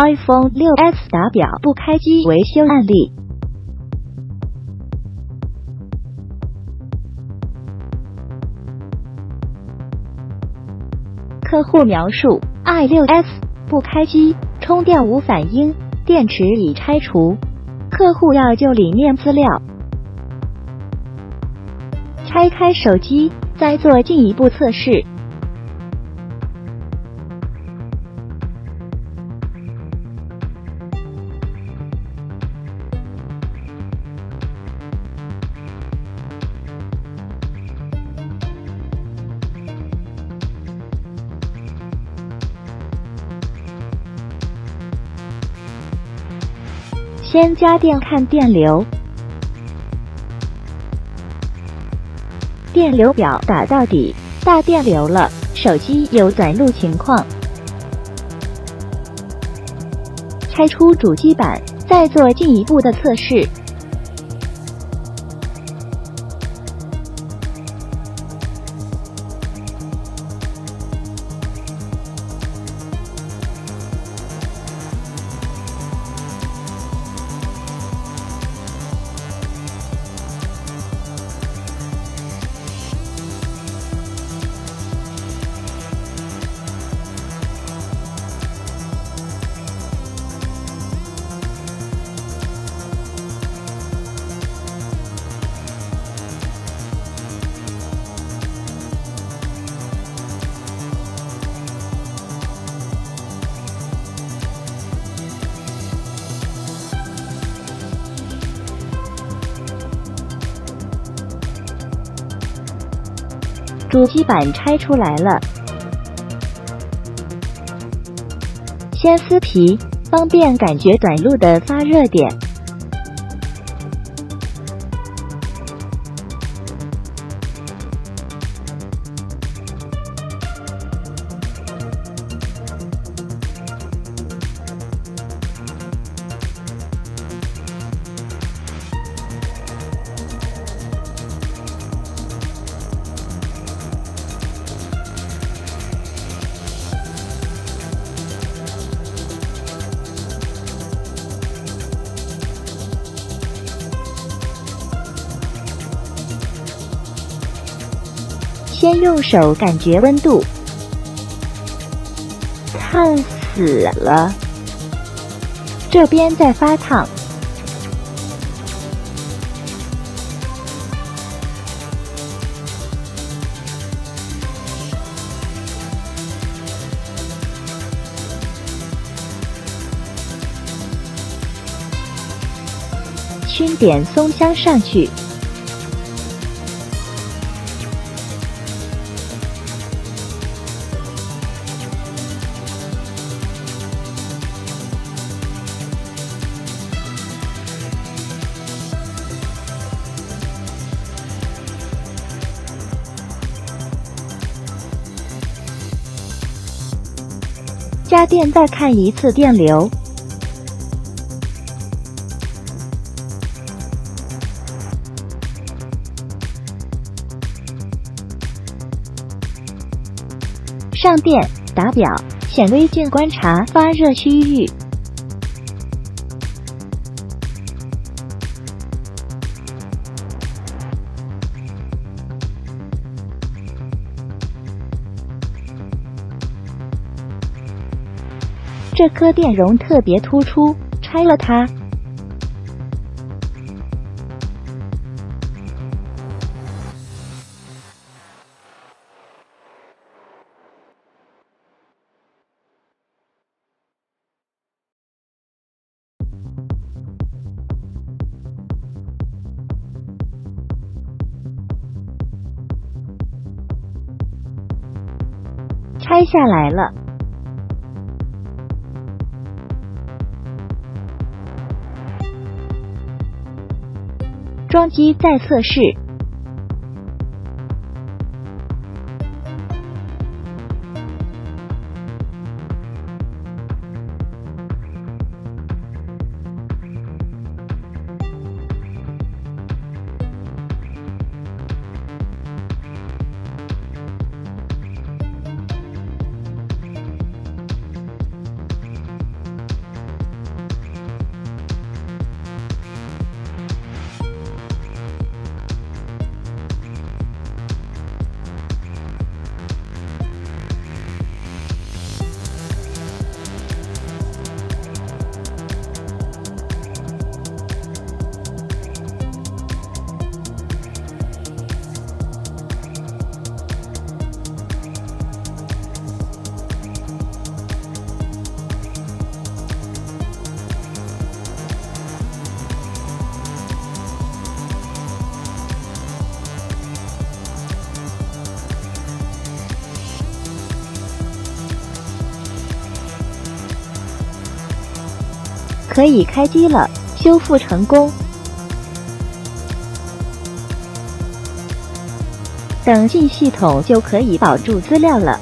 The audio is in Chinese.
iPhone 6s 打表不开机维修案例。客户描述 ：i6s 不开机，充电无反应，电池已拆除。客户要旧里面资料。拆开手机，再做进一步测试。先家电看电流，电流表打到底，大电流了，手机有短路情况。拆出主机板，再做进一步的测试。主机板拆出来了，先撕皮，方便感觉短路的发热点。先用手感觉温度，烫死了，这边在发烫。熏点松香上去。家电再看一次电流，上电打表，显微镜观察发热区域。这颗电容特别突出，拆了它。拆下来了。装机再测试。可以开机了，修复成功。等进系统就可以保住资料了。